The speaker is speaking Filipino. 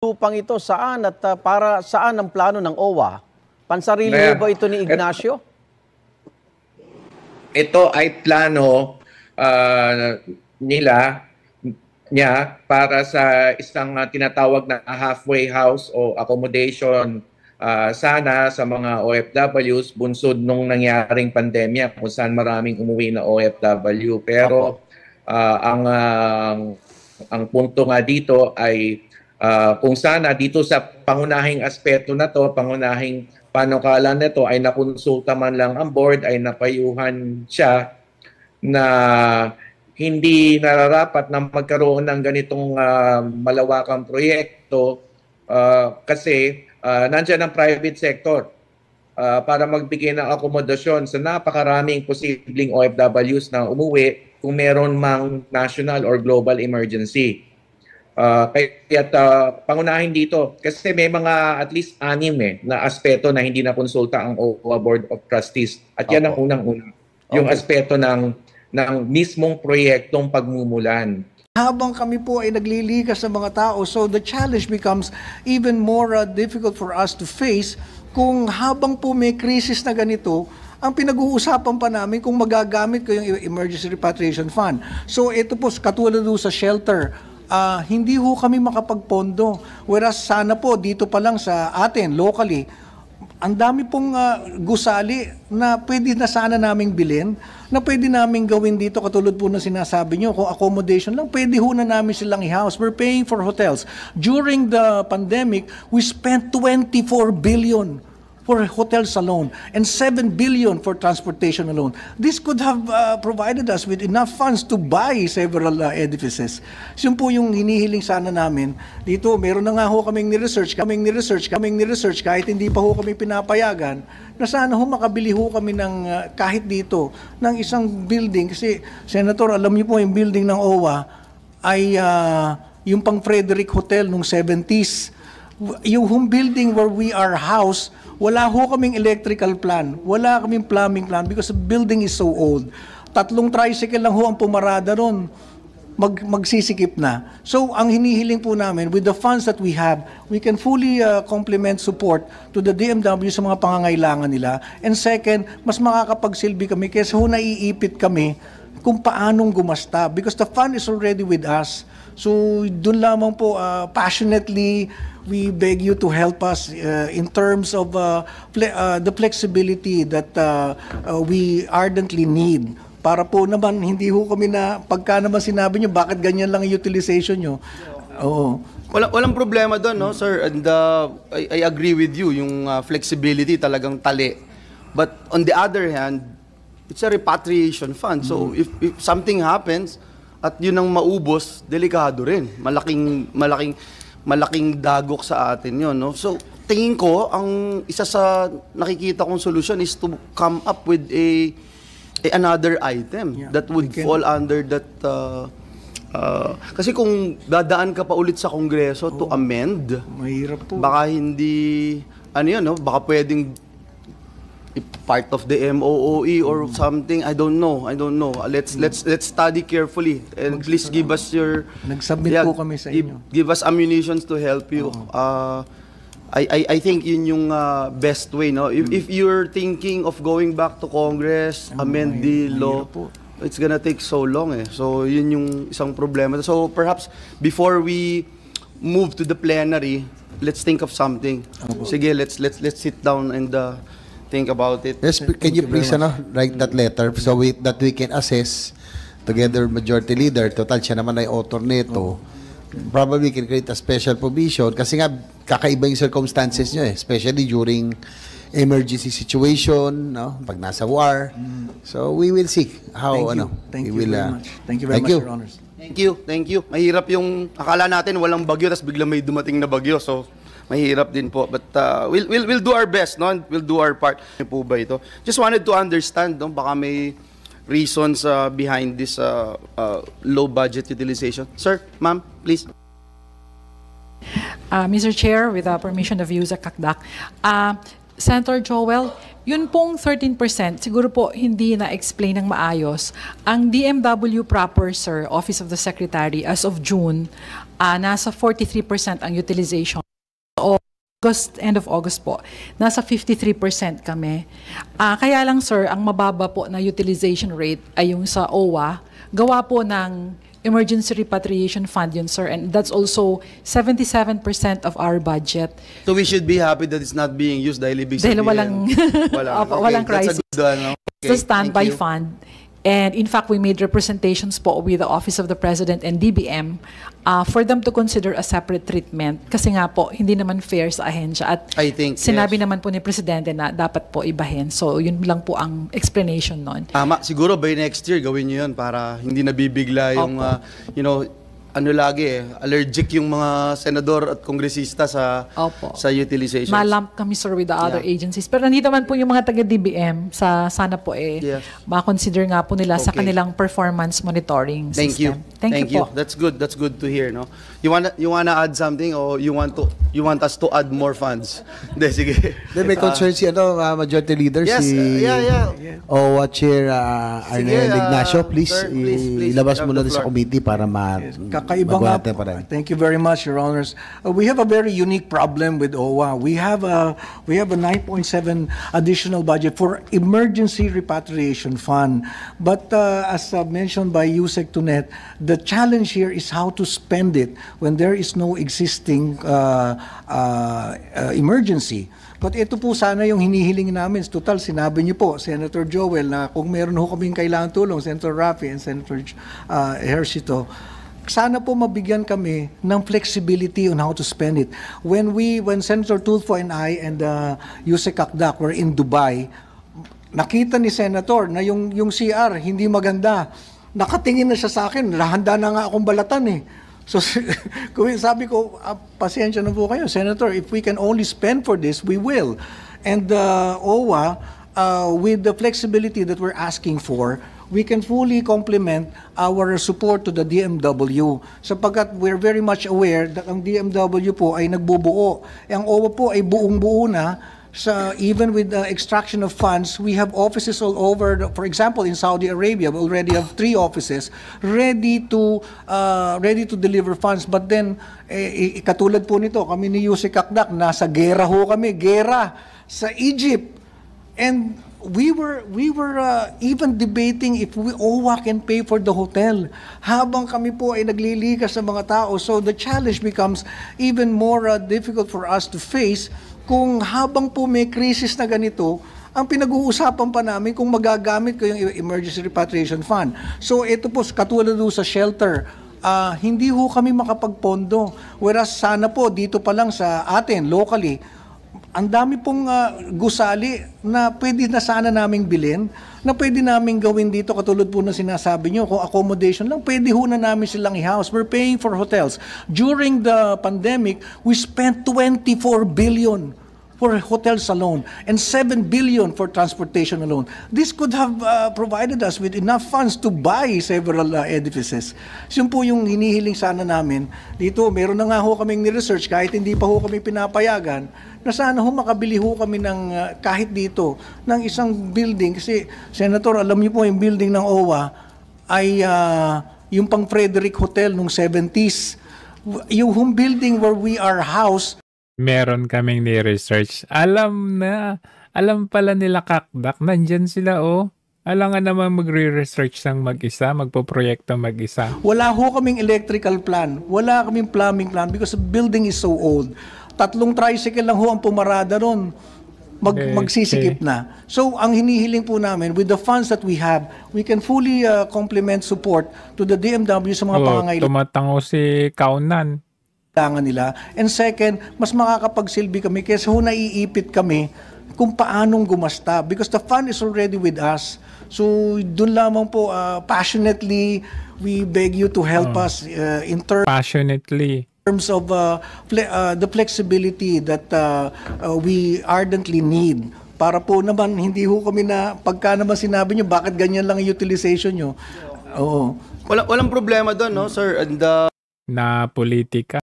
lupang ito saan at para saan ang plano ng OWA? Pansarili mo ba ito ni Ignacio? Ito ay plano niya para sa isang tinatawag na halfway house o accommodation sana sa mga OFWs bunsod nung nangyaring pandemya kung saan maraming umuwi na OFW. Pero ang punto nga dito ay kung sana dito sa pangunahing aspeto na to, pangunahing panukala nito ay nakonsulta man lang ang board, ay napayuhan siya na hindi nararapat na magkaroon ng ganitong malawakang proyekto kasi nandiyan ang private sector para magbigay ng akomodasyon sa napakaraming posibleng OFWs na umuwi kung meron mang national or global emergency. Kaya pangunahin dito kasi may mga at least 6 na aspeto na hindi na konsulta ang OWA Board of Trustees at yan ang unang-una. Yung aspeto ng mismong proyektong pagmumulan. Habang kami po ay naglilikas sa mga tao, so the challenge becomes even more difficult for us to face kung habang po may krisis na ganito, ang pinag-uusapan pa namin kung magagamit ko yung Emergency Repatriation Fund. So ito po, katulad po sa shelter, hindi ho kami makapagpondo. Whereas sana po dito pa lang sa atin, locally, ang dami pong gusali na pwede na sana naming bilhin, na pwede naming gawin dito katulad po na sinasabi nyo, kung accommodation lang, pwede ho na namin silang i-house. We're paying for hotels. During the pandemic, we spent 24 billion for hotels alone and 7 billion for transportation alone. This could have provided us with enough funds to buy several edifices. So yun po yung hinihiling sana namin. Dito, meron na nga ho kaming ni-research kahit hindi pa ho kami pinapayagan na sana ho makabili ho kami ng kahit dito ng isang building. Kasi, Senator, alam niyo po yung building ng OWA ay yung pang Frederick Hotel nung 70s. Yung home building where we are housed, wala ho kaming electrical plan, wala kaming plumbing plan because the building is so old. 3 tricycle lang ho ang pumarada ron, magsisikip na. So, ang hinihiling po namin, with the funds that we have, we can fully complement support to the DMW sa mga pangangailangan nila. And second, mas makakapagsilbi kami kaysa ho naiipit kami kung paanong gumasta because the fund is already with us. So, dun lamang po, passionately, we beg you to help us in terms of the flexibility that we ardently need. Para po naman, hindi ho kami na, pagka naman sinabi nyo, bakit ganyan lang yung utilization nyo? Oo. Walang problema doon, no, sir? And I agree with you, yung flexibility talagang tali. But on the other hand, it's a repatriation fund. So if something happens at yun ang maubos, delikado rin. Malaking dagok sa atin yun, no? So, tingin ko, ang isa sa nakikita kong solution is to come up with another item that would fall under that. Kasi kung dadaan ka pa ulit sa Kongreso to amend, mahirap po. Baka hindi, no? Baka pwedeng part of the MOOE or something. I don't know. Let's study carefully and please give us your Nag-submit po kami sa inyo. Give us ammunitions to help you. I think yun yung best way, no? If you're thinking of going back to Congress, amend the law, it's gonna take so long eh. So yun yung isang problema. So perhaps before we move to the plenary, let's think of something. Sige, let's sit down and think about it. Yes, can you please write that letter so that we can assess together majority leader, total siya naman ay author nito. Probably can create a special provision kasi nga kakaiba yung circumstances nyo especially during emergency situation, no? Pag nasa war. So we will see how Thank you very much. Thank you very much, Your Honors. Thank you. Mahirap yung akala natin walang bagyo tapos biglang may dumating na bagyo. So mahirap din po, but we'll do our best, no? We'll do our part. Ano po ba ito? Just wanted to understand, no? Baka may reasons behind this low budget utilization. Sir, ma'am, please. Mr. Chair, with the permission of Yusa Kakdak, Senator Joel, yun pong 13%, siguro po hindi na-explain ng maayos. Ang DMW proper, sir, Office of the Secretary, as of June, nasa 43% ang utilization. End of August po, nasa 53% kami. Kaya lang, sir, ang mababa po na utilization rate ay yung sa OWA. Gawa po ng Emergency Repatriation Fund yun, sir. And that's also 77% of our budget. So we should be happy that it's not being used dahil ibig Dahil sabihin. walang crisis. That's a good one. It's a standby thank you. fund. And in fact, we made representations po with the Office of the President and DBM for them to consider a separate treatment. Kasi nga po, hindi naman fair sa ahensya. At I think, sinabi yes. naman po ni Presidente na dapat po ibahin. So yun lang po ang explanation nun. Tama, siguro by next year gawin niyo 'yun para hindi nabibigla yung allergic yung mga senador at kongresista sa Opo. sa utilizations. Malump kami, sir, with the other agencies. Pero nandito man po yung mga taga-DBM sana po Yes. ma-consider nga po nila sa Okay. kanilang performance monitoring Thank you. system. Thank you po. That's good to hear, no? You wanna add something or you want us to add more funds? Hindi, sige. Then may concern si Majority Leader, Yes, si yeah. OWA Chair Arnel Ignacio. Please, sir, please, ilabas have mo na the sa floor. committee para Kakaiba nga natin po. pa rin. Thank you very much, Your Honors. We have a very unique problem with OWA. We have a 9.7 additional budget for emergency repatriation fund. But as mentioned by Yusek Tunet, the challenge here is how to spend it when there is no existing emergency. But ito po sana yung hinihiling namin. Total, sinabi niyo po, Senator Joel, na kung meron ho kaming kailangan tulong, Senator Rafi and Senator Ejercito, sana po mabigyan kami ng flexibility on how to spend it. When Senator Tulfo and I and Yusek Akdak were in Dubai, nakita ni Senator na yung CR hindi maganda. Nakatingin na siya sa akin, handa na nga akong balatan eh. So sabi ko, pasensya na po kayo, Senator, if we can only spend for this, we will. And OWA, with the flexibility that we're asking for, we can fully complement our support to the DMW sapagkat we're very much aware that ang DMW po ay nagbubuo. Ang OWA po ay buong-buo na. Even with the extraction of funds, we have offices all over. For example, in Saudi Arabia, we already have 3 offices ready to deliver funds. But then, katulad po nito, kami ni Yusek Akdak, nasa gera ho kami, gera sa Egypt. And we were even debating if OWA can pay for the hotel habang kami po ay nagliligas sa mga tao. So the challenge becomes even more difficult for us to face kung habang po may crisis na ganito, ang pinag-uusapan pa namin kung magagamit ko yung Emergency Repatriation Fund. So ito po, katulad po sa shelter, hindi ho kami makapagpondo. Whereas sana po, dito pa lang sa atin, locally, ang dami pong gusali na pwede na sana naming bilhin, na pwede naming gawin dito, katulad po na sinasabi nyo, kung accommodation lang, pwede ho na namin silang i-house. We're paying for hotels. During the pandemic, we spent 24 billion for hotels alone and 7 billion for transportation alone. This could have provided us with enough funds to buy several edifices. So yun po yung hinihiling sana namin. Dito, meron na nga ho kaming ni-research kahit hindi pa ho kami pinapayagan na sana ho makabili ho kami ng kahit dito ng isang building. Kasi, Senator, alam niyo po yung building ng OWA ay yung pang Frederick Hotel nung 70s. Yung home building where we are housed, meron kaming ni-research. Alam pala nila Kakdak, nandyan sila Alam nga naman magre-research ng mag-isa, magpo-proyekto mag-isa. wala ho kaming electrical plan, wala kaming plumbing plan because the building is so old. 3 tricycle lang ho ang pumarada ron. Magsisikip na. So, ang hinihiling po namin, with the funds that we have, we can fully complement support to the DMW sa mga pangangailangan. Tumatango si Kaunan. Nila. And second, mas makakapagsilbi kami kaysa ho naiipit kami kung paanong gumasta because the fund is already with us. So, dun lamang po, passionately, we beg you to help us in terms of the flexibility that we ardently need. Para po naman, hindi ho kami na, pagka naman sinabi nyo, bakit ganyan lang yung utilization nyo? Oo. Walang problema doon, no, sir? And na politika.